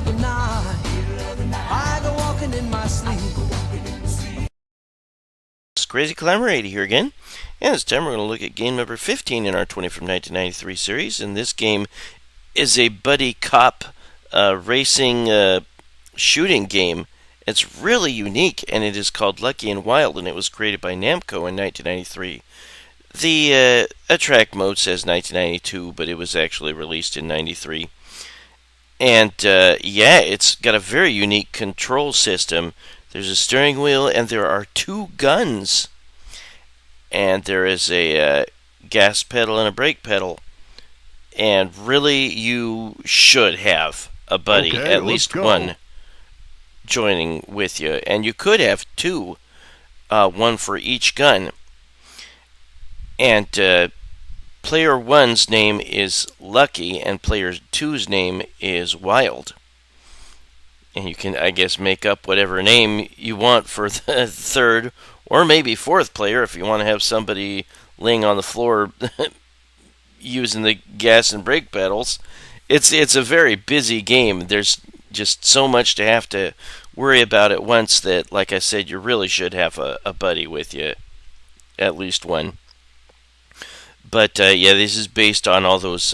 of the night, I go walking in my sleep. It's Crazy Climber 80 here again, and this time we're going to look at game number 15 in our 20 from 1993 series, and this game is a buddy cop racing shooting game. It's really unique, and it is called Lucky and Wild, and it was created by Namco in 1993. The track mode says 1992, but it was actually released in 93. And it's got a very unique control system. There's a steering wheel, and there are two guns. And there is a gas pedal and a brake pedal. And really, you should have a buddy, at least one, joining with you. And you could have two, one for each gun. And player 1's name is Lucky, and player 2's name is Wild. And you can, I guess, make up whatever name you want for the third, or maybe fourth player if you want to have somebody laying on the floor using the gas and brake pedals. It's a very busy game. There's just so much to have to worry about at once that, like I said, you really should have a buddy with you, at least one. But this is based on all those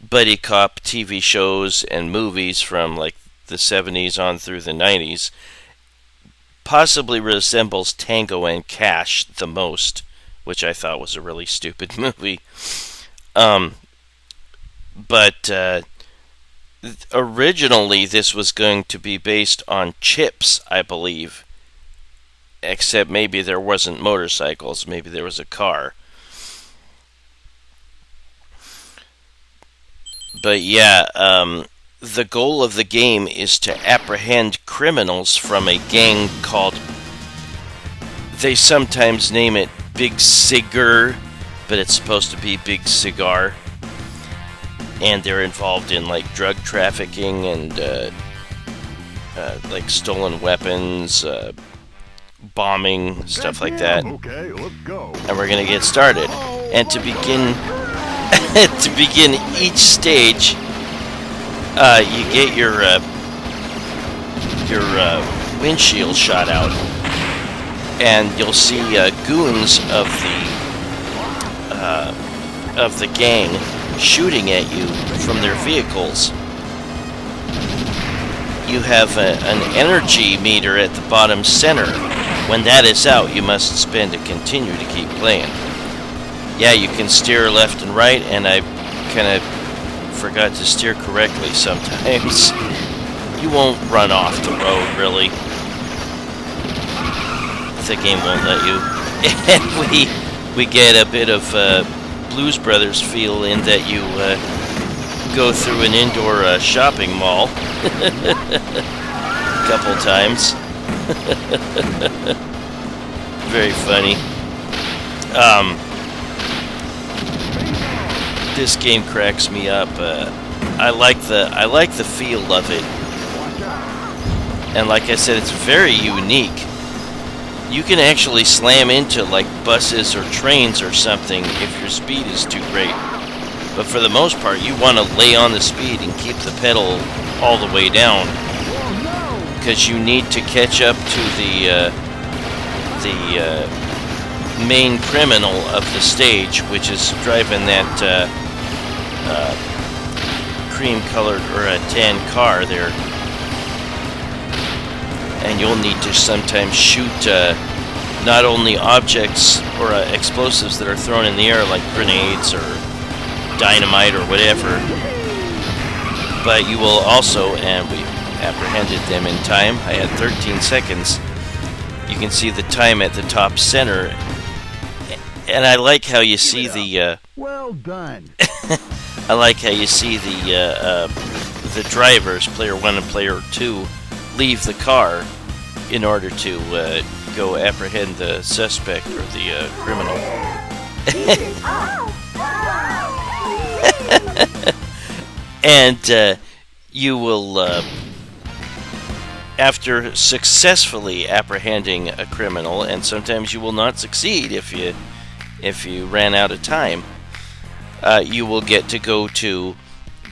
buddy cop TV shows and movies from like the 70s on through the 90s. Possibly resembles Tango and Cash the most, which I thought was a really stupid movie. But originally this was going to be based on Chips, I believe. Except maybe there wasn't motorcycles, maybe there was a car. But the goal of the game is to apprehend criminals from a gang called, they sometimes name it Big Cigar, but it's supposed to be Big Cigar. And they're involved in like drug trafficking and like stolen weapons, bombing, stuff like that. Okay, let's go. And we're gonna get started. And to begin each stage, you get your windshield shot out, and you'll see goons of the gang shooting at you from their vehicles. You have an energy meter at the bottom center. When that is out, you must spend to continue to keep playing. Yeah, you can steer left and right, and I kind of forgot to steer correctly sometimes. You won't run off the road, really. The game won't let you. And we get a bit of Blues Brothers feel in that you go through an indoor shopping mall a couple times. Very funny. This game cracks me up. I like the feel of it, and like I said, it's very unique. You can actually slam into like buses or trains or something if your speed is too great. But for the most part, you want to lay on the speed and keep the pedal all the way down, because you need to catch up to the main criminal of the stage, which is driving that cream-colored or a tan car there. And you'll need to sometimes shoot not only objects or explosives that are thrown in the air, like grenades or dynamite or whatever, but you will also, and we apprehended them in time, I had 13 seconds. You can see the time at the top center, and I like how you see the well done. I like how you see the drivers, player 1 and player 2, leave the car in order to go apprehend the suspect or the criminal. And you will, after successfully apprehending a criminal, and sometimes you will not succeed if you ran out of time, you will get to go to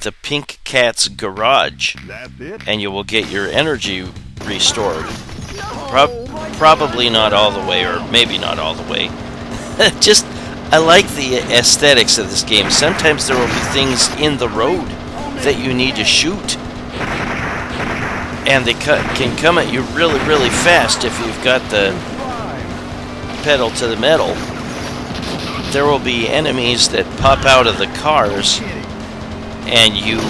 the Pink Cat's garage, That's it. and you will get your energy restored. Probably not all the way, or maybe not all the way. Just, I like the aesthetics of this game. Sometimes there will be things in the road that you need to shoot, and they can come at you really, really fast if you've got the pedal to the metal. There will be enemies that pop out of the cars, and you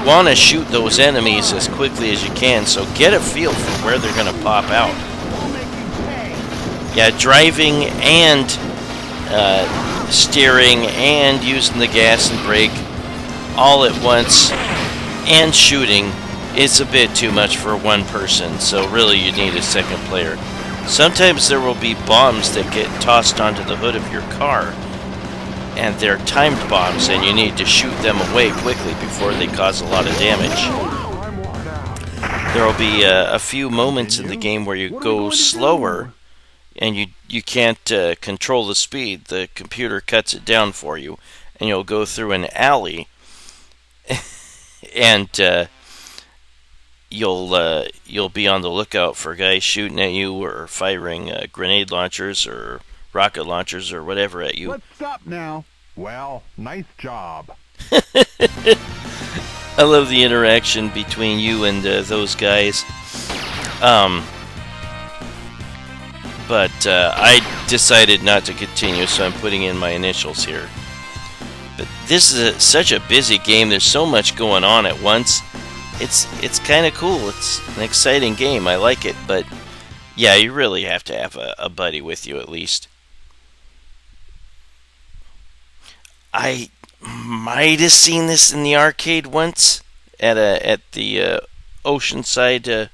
want to shoot those enemies as quickly as you can, so get a feel for where they're going to pop out. Yeah, driving and steering and using the gas and brake all at once and shooting is a bit too much for one person, so really you need a second player. Sometimes there will be bombs that get tossed onto the hood of your car, and they're timed bombs, and you need to shoot them away quickly before they cause a lot of damage. There will be a few moments in the game where you go slower, and you can't control the speed. The computer cuts it down for you, and you'll go through an alley, and you'll be on the lookout for guys shooting at you or firing grenade launchers or rocket launchers or whatever at you. Let's stop now. Well, nice job. I love the interaction between you and those guys. But I decided not to continue, so I'm putting in my initials here. But this is such a busy game. There's so much going on at once. It's kind of cool. It's an exciting game. I like it, but yeah, you really have to have a buddy with you at least. I might have seen this in the arcade once at the Oceanside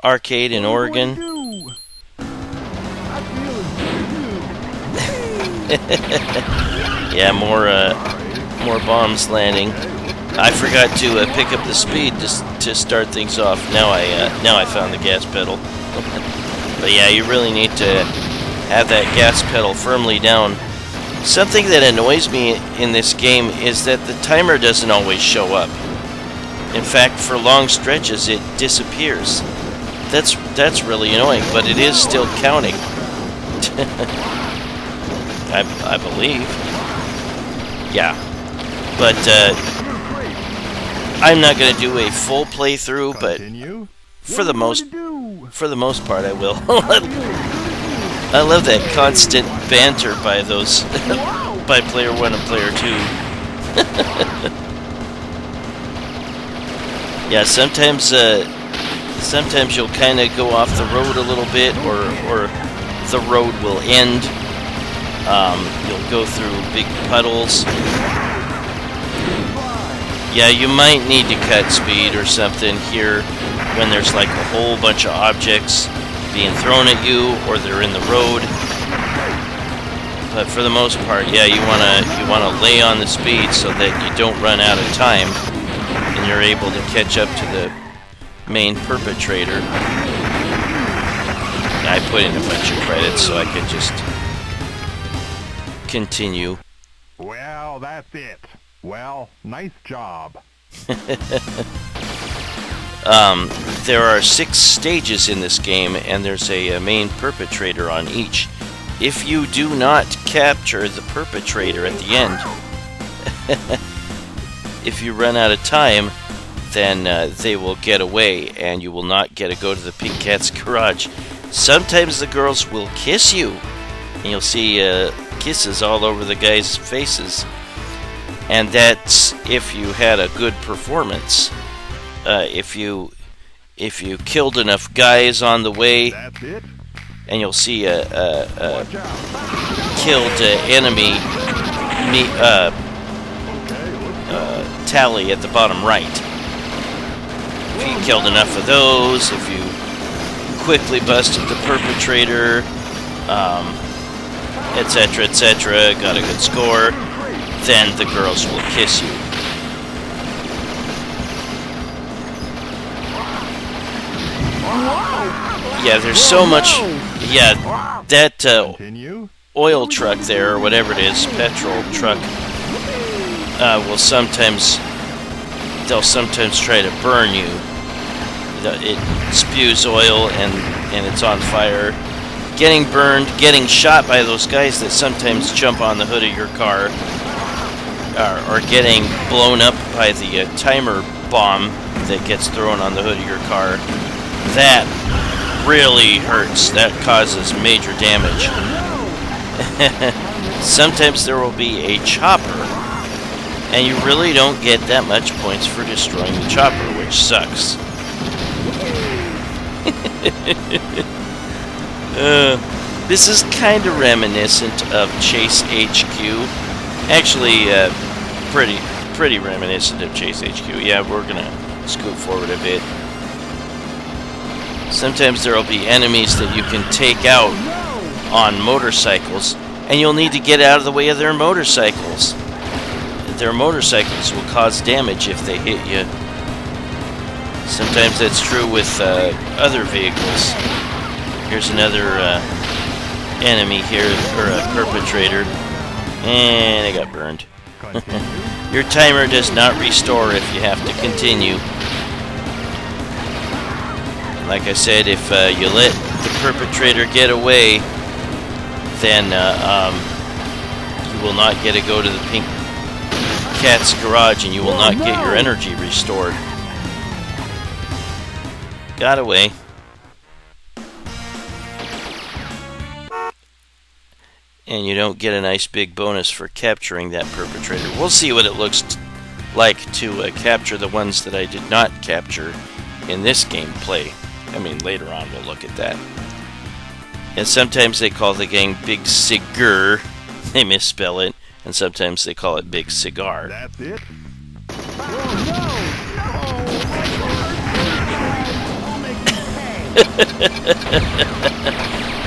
arcade in Oregon. Yeah, more bombs landing. I forgot to pick up the speed to start things off. Now I found the gas pedal. But yeah, you really need to have that gas pedal firmly down. Something that annoys me in this game is that the timer doesn't always show up. In fact, for long stretches it disappears. That's really annoying, but it is still counting. I believe. Yeah. But I'm not going to do a full playthrough, but for the most part I will. I love that constant banter by those by player 1 and player 2. Yeah, sometimes you'll kind of go off the road a little bit, or the road will end. You'll go through big puddles. Yeah, you might need to cut speed or something here when there's like a whole bunch of objects being thrown at you, or they're in the road. But for the most part, yeah, you wanna lay on the speed so that you don't run out of time, and you're able to catch up to the main perpetrator. I put in a bunch of credits so I could just continue. Well, that's it. Well, nice job. There are 6 stages in this game, and there's a main perpetrator on each. If you do not capture the perpetrator at the end, if you run out of time, then they will get away, and you will not get to go to the Pink Cat's garage. Sometimes the girls will kiss you, and you'll see kisses all over the guys' faces. And that's if you had a good performance. If you killed enough guys on the way, and you'll see a killed enemy tally at the bottom right. If you killed enough of those, if you quickly busted the perpetrator, etc., etc., got a good score, then the girls will kiss you. Yeah, there's so much. Yeah, that oil truck there, or whatever it is, petrol truck, will sometimes they'll sometimes try to burn you. It spews oil and it's on fire. Getting burned, getting shot by those guys that sometimes jump on the hood of your car, or getting blown up by the timer bomb that gets thrown on the hood of your car. That really hurts. That causes major damage. Sometimes there will be a chopper, and you really don't get that much points for destroying the chopper, which sucks. This is kind of reminiscent of Chase HQ. Actually, pretty reminiscent of Chase HQ. Yeah, we're gonna scoot forward a bit. Sometimes there will be enemies that you can take out on motorcycles, and you'll need to get out of the way of their motorcycles. Their motorcycles will cause damage if they hit you. Sometimes that's true with other vehicles. Here's another enemy here, or a perpetrator, and I got burned. Your timer does not restore if you have to continue. Like I said, if you let the perpetrator get away, then you will not get to go to the Pink Cat's garage, and you will not get your energy restored. Got away. And you don't get a nice big bonus for capturing that perpetrator. We'll see what it looks like to capture the ones that I did not capture in this gameplay. I mean, later on we'll look at that. And sometimes they call the gang Big Cigar. They misspell it. And sometimes they call it Big Cigar. That's it?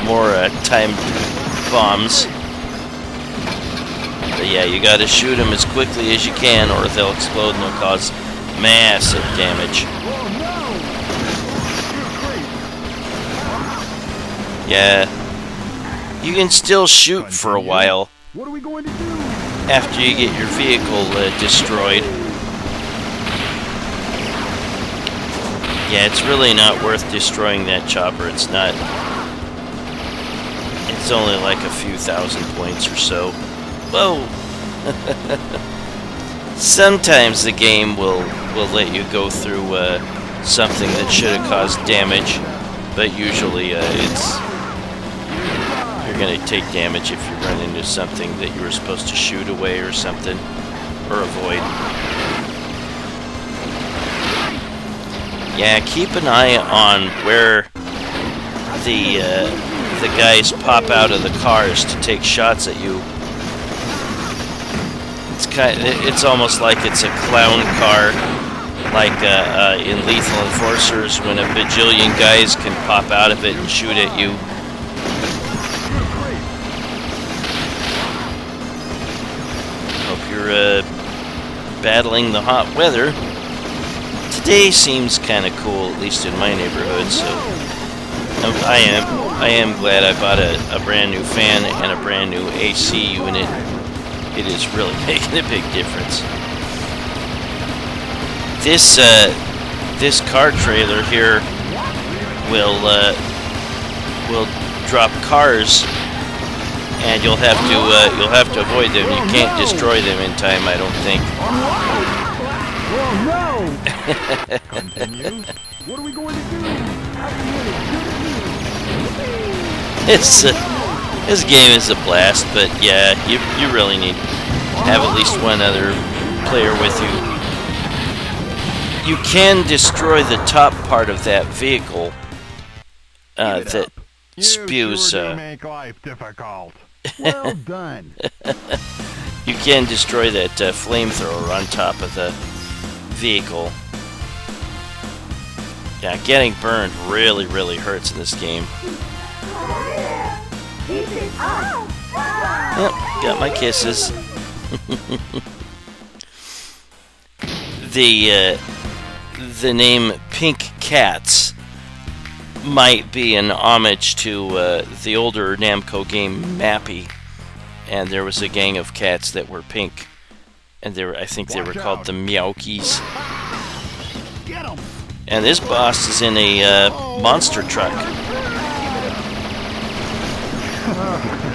More timed bombs. But yeah, you gotta shoot them as quickly as you can, or they'll explode and they'll cause massive damage. Yeah, you can still shoot for a while. What are we going to do? After you get your vehicle destroyed. Yeah, it's really not worth destroying that chopper. It's not. It's only like a few thousand points or so. Whoa! Sometimes the game will let you go through something that should have caused damage, but usually you're going to take damage if you run into something that you were supposed to shoot away or something, or avoid. Yeah, keep an eye on where the guys pop out of the cars to take shots at you. It's almost like it's a clown car, like in Lethal Enforcers, when a bajillion guys can pop out of it and shoot at you. Hope you're battling the hot weather. Today seems kind of cool, at least in my neighborhood, so I am glad I bought a brand new fan and a brand new AC unit. It is really making a big difference. This car trailer here will drop cars, and you'll have to avoid them. You can't destroy them in time, I don't think. Continue. What are we going to do? This game is a blast, but yeah, you really need to have at least one other player with you. You can destroy the top part of that vehicle that spews. You sure do make life difficult. Well done. You can destroy that flamethrower on top of the vehicle. Yeah, getting burned really, really hurts in this game. Yep, got my kisses. The name Pink Cats might be an homage to the older Namco game Mappy, and there was a gang of cats that were pink, and I think they were called the Meowkies. And this boss is in a monster truck.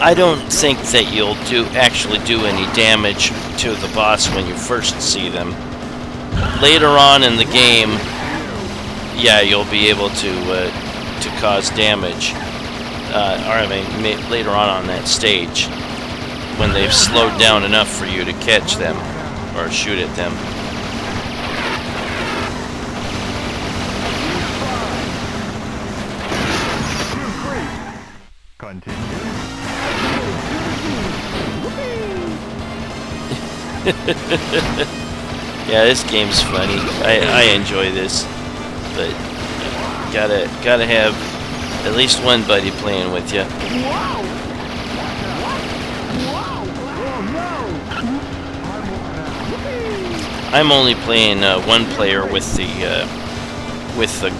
I don't think that you'll actually do any damage to the boss when you first see them. Later on in the game, yeah, you'll be able to cause damage. Or I mean, later on that stage, when they've slowed down enough for you to catch them or shoot at them. Yeah, this game's funny. I enjoy this, but gotta have at least one buddy playing with you. I'm only playing one player with the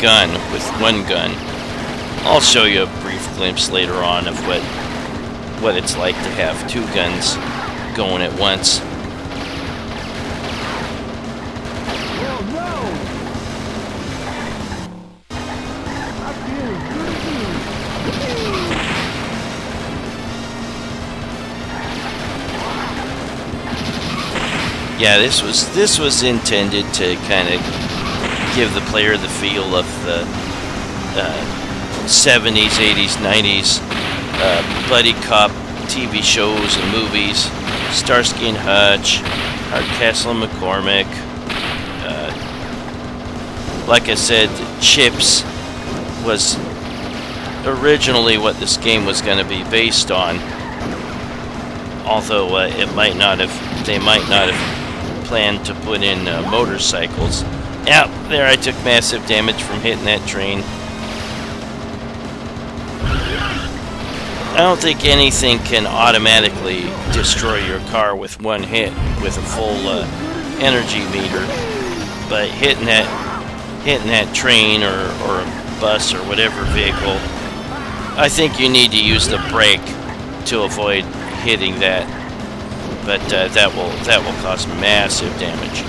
gun, with one gun. I'll show you a brief glimpse later on of what it's like to have two guns going at once. Yeah, this was intended to kind of give the player the feel of the 70s, 80s, 90s buddy cop TV shows and movies. Starsky and Hutch, Hardcastle and McCormick. Like I said, Chips was originally what this game was going to be based on. Although they might not have planned to put in motorcycles. Yeah, there I took massive damage from hitting that train. I don't think anything can automatically destroy your car with one hit with a full energy meter, but hitting that train or a bus or whatever vehicle, I think you need to use the brake to avoid hitting that. But that will cause massive damage.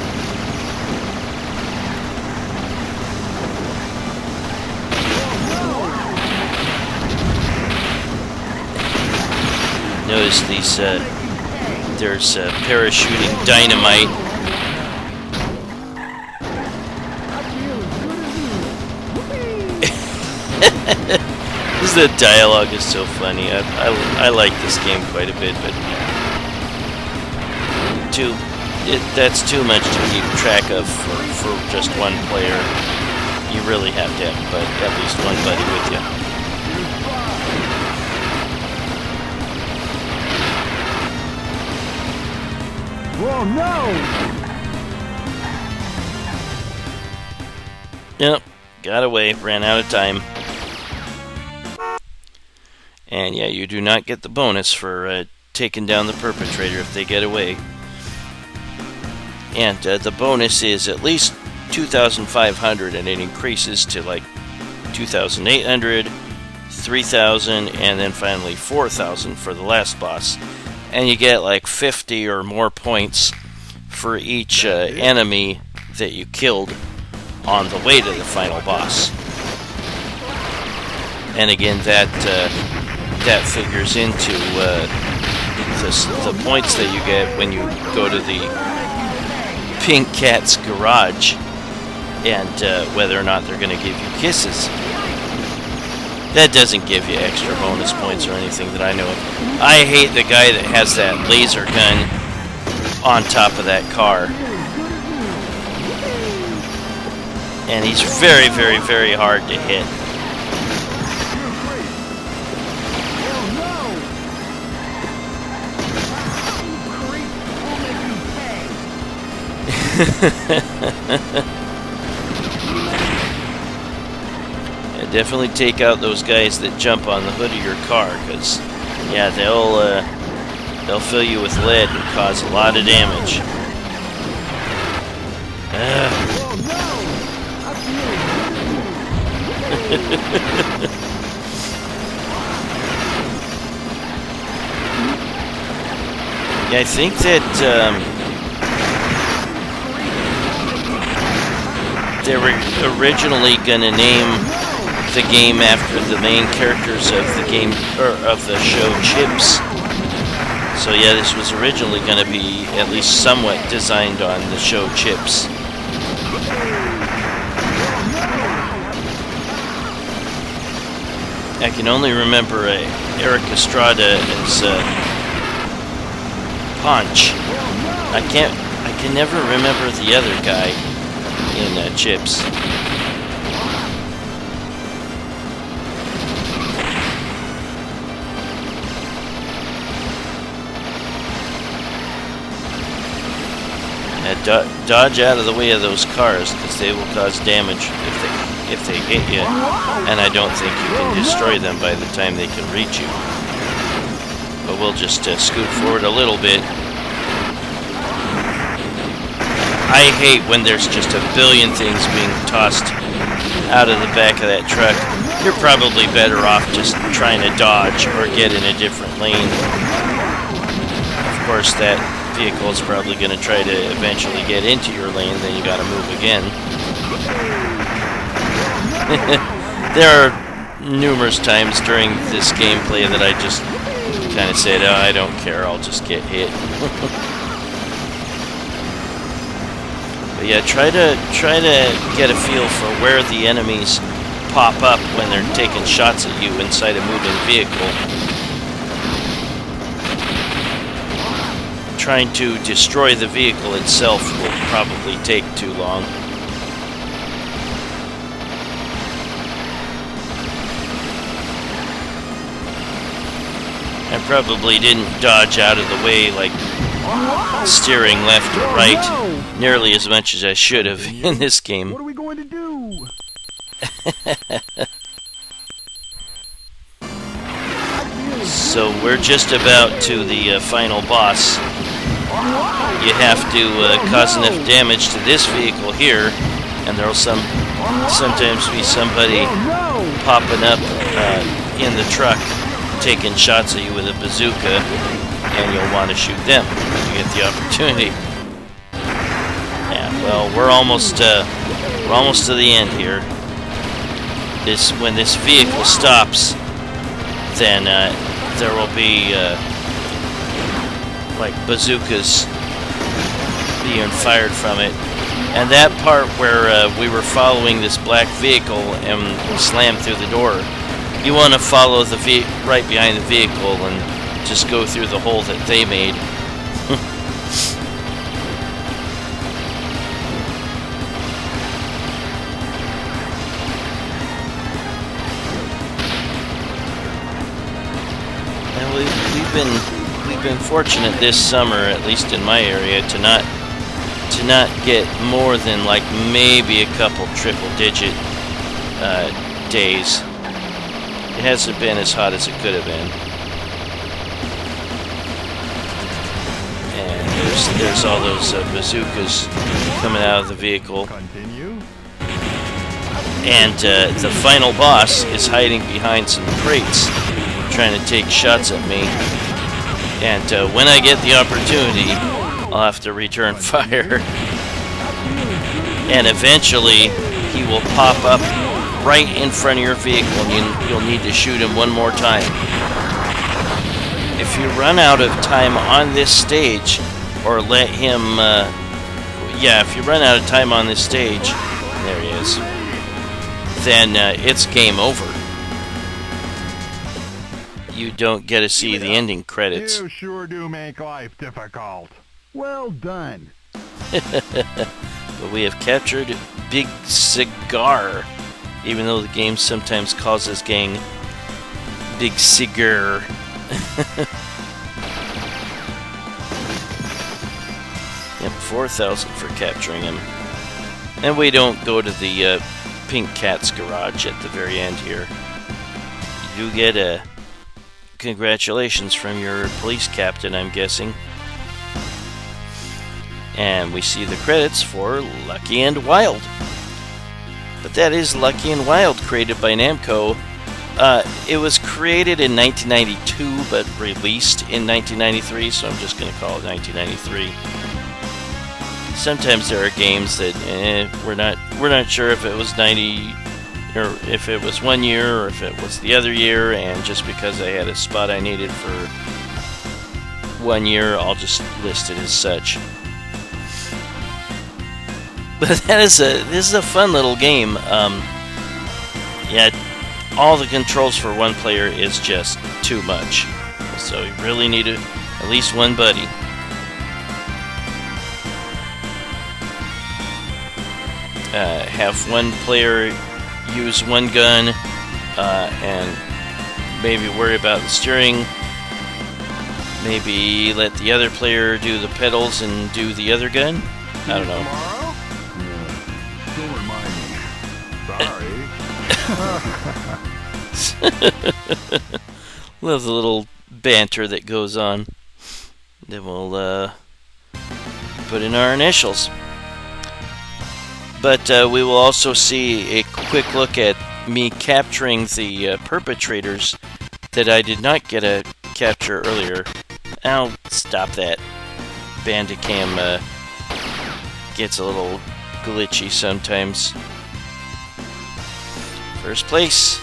Notice these. There's parachuting dynamite. The dialogue is so funny. I like this game quite a bit, but that's too much to keep track of for just one player. You really have to have at least one buddy with you. Whoa, no! Yep, got away, ran out of time. And yeah, you do not get the bonus for taking down the perpetrator if they get away. And the bonus is at least 2,500, and it increases to like 2,800, 3,000, and then finally 4,000 for the last boss. And you get like 50 or more points for each enemy that you killed on the way to the final boss. And again, that figures into the points that you get when you go to the Pink Cat's garage, and whether or not they're going to give you kisses. That doesn't give you extra bonus points or anything that I know of. I hate the guy that has that laser gun on top of that car. And he's very, very, very hard to hit. Yeah, definitely take out those guys that jump on the hood of your car, because yeah, they'll fill you with lead and cause a lot of damage. Yeah, I think that They were originally going to name the game after the main characters of the game, or of the show Chips. So yeah, this was originally going to be at least somewhat designed on the show Chips. I can only remember Eric Estrada as Punch. I can never remember the other guy in Chips. Dodge out of the way of those cars, because they will cause damage if they hit you, and I don't think you can destroy them by the time they can reach you. But we'll just scoot forward a little bit. I hate when there's just a billion things being tossed out of the back of that truck. You're probably better off just trying to dodge or get in a different lane. Of course, that vehicle is probably going to try to eventually get into your lane, then you got to move again. There are numerous times during this gameplay that I just kind of said, oh, I don't care, I'll just get hit. But yeah, try to get a feel for where the enemies pop up when they're taking shots at you inside a moving vehicle. Trying to destroy the vehicle itself will probably take too long. I probably didn't dodge out of the way, like steering left or right, nearly as much as I should have in this game. What are we going to do? So we're just about to the final boss. You have to cause enough damage to this vehicle here, and there'll sometimes be somebody popping up in the truck, taking shots at you with a bazooka, and you'll want to shoot them when you get the opportunity. Yeah, well, we're almost to the end here. When this vehicle stops, then there will be like bazookas being fired from it. And that part where we were following this black vehicle and we slammed through the door, you want to follow the right behind the vehicle and just go through the hole that they made. And we've been fortunate this summer, at least in my area, to not get more than like maybe a couple triple-digit days. It hasn't been as hot as it could have been. And there's all those bazookas coming out of the vehicle. Continue. And the final boss is hiding behind some crates, trying to take shots at me. And when I get the opportunity, I'll have to return fire. And eventually, he will pop up right in front of your vehicle, and you'll need to shoot him one more time. If you run out of time on this stage, or let him, if you run out of time on this stage, there he is, then it's game over. You don't get to see the ending credits. You sure do make life difficult. Well done. But we have captured Big Cigar, even though the game sometimes calls this gang Big Cigar. Yep, 4,000 for capturing him. And we don't go to the Pink Cat's garage at the very end here. You do get a congratulations from your police captain, I'm guessing. And we see the credits for Lucky and Wild. But that is Lucky and Wild, created by Namco. It was created in 1992, but released in 1993, so I'm just going to call it 1993. sometimes there are games that we're not sure if it was 90 or if it was 1 year or if it was the other year, and just because I had a spot I needed for 1 year, I'll just list it as such. But this is a fun little game. Yeah, all the controls for one player is just too much, so you really need at least one buddy. Have one player use one gun and maybe worry about the steering. Maybe let the other player do the pedals and do the other gun. I don't know. Don't remind me. Sorry. Love the little banter that goes on. Then we'll put in our initials. But we will also see a quick look at me capturing the perpetrators that I did not get a capture earlier. I'll stop that. Bandicam gets a little glitchy sometimes. First place.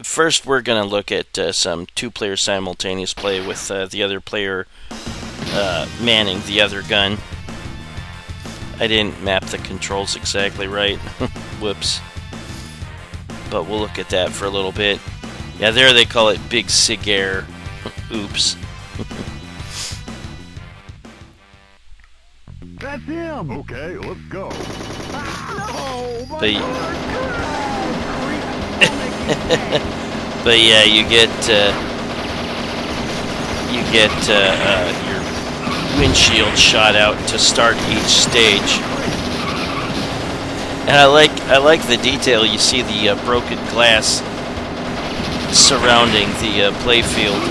First, we're going to look at some two-player simultaneous play with the other player manning the other gun. I didn't map the controls exactly right. Whoops. But we'll look at that for a little bit. Yeah, there they call it Big Cigar. Oops. That's him. Okay, let's go. But, but yeah, you get your windshield shot out to start each stage. And I like the detail. You see the broken glass surrounding the play field.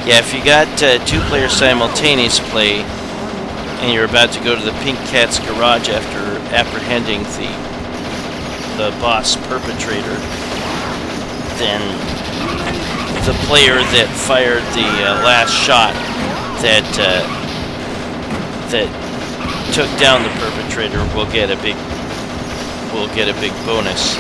Yeah, if you got two-player simultaneous play and you're about to go to the Pink Cat's garage after apprehending the boss perpetrator, then the player that fired the last shot that took down the perpetrator will get a big bonus.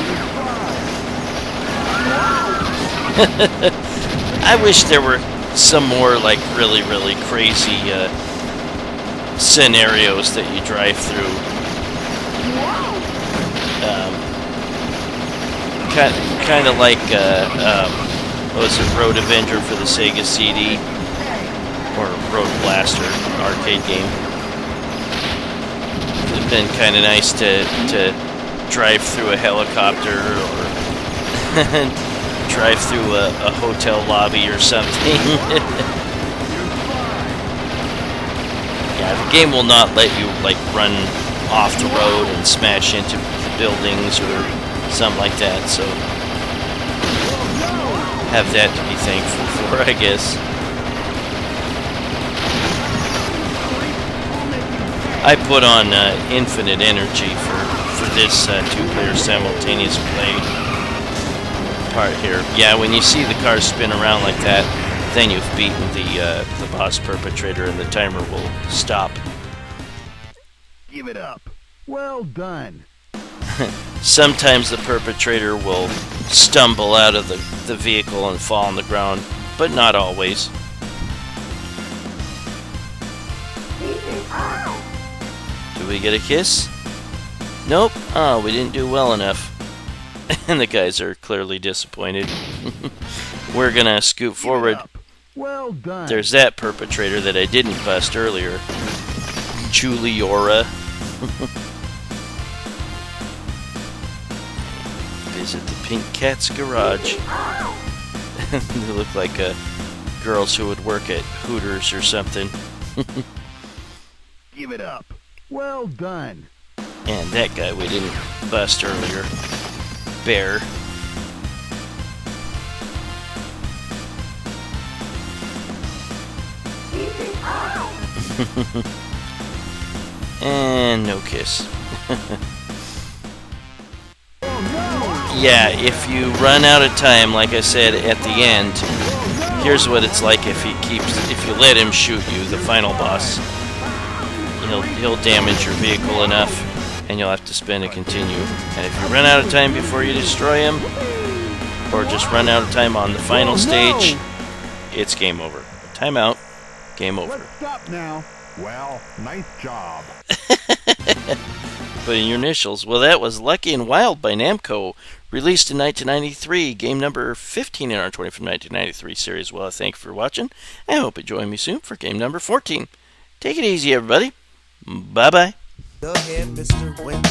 I wish there were some more like really crazy scenarios that you drive through. Kind of like what was it, Road Avenger for the Sega CD, or Road Blaster arcade game. It'd been kind of nice to drive through a helicopter or drive through a hotel lobby or something. Yeah, the game will not let you like run off the road and smash into buildings or something like that, so have that to be thankful for, I guess. I put on infinite energy for this two-player simultaneous play part here. Yeah, when you see the car spin around like that, then you've beaten the boss perpetrator and the timer will stop. Give it up. Well done. Sometimes the perpetrator will stumble out of the vehicle and fall on the ground, but not always. Did we get a kiss? Nope. Oh, we didn't do well enough. And the guys are clearly disappointed. We're gonna scoot forward. Well done. There's that perpetrator that I didn't bust earlier. Juliora. Visit the Pink Cat's garage. They look like girls who would work at Hooters or something. Give it up. Well done. And that guy we didn't bust earlier. Bear. And no kiss. Yeah, if you run out of time, like I said at the end, here's what it's like if you let him shoot you, the final boss. He'll damage your vehicle enough, and you'll have to spend a continue. And if you run out of time before you destroy him, or just run out of time on the final stage, it's game over. Time out, game over. Let's stop now. Well, nice job. Put in your initials. Well, that was Lucky and Wild by Namco, released in 1993, game number 15 in our 20 from 1993 series. Well, thank you for watching. I hope you join me soon for game number 14. Take it easy, everybody. Bye-bye. Go ahead, Mr. Wimp.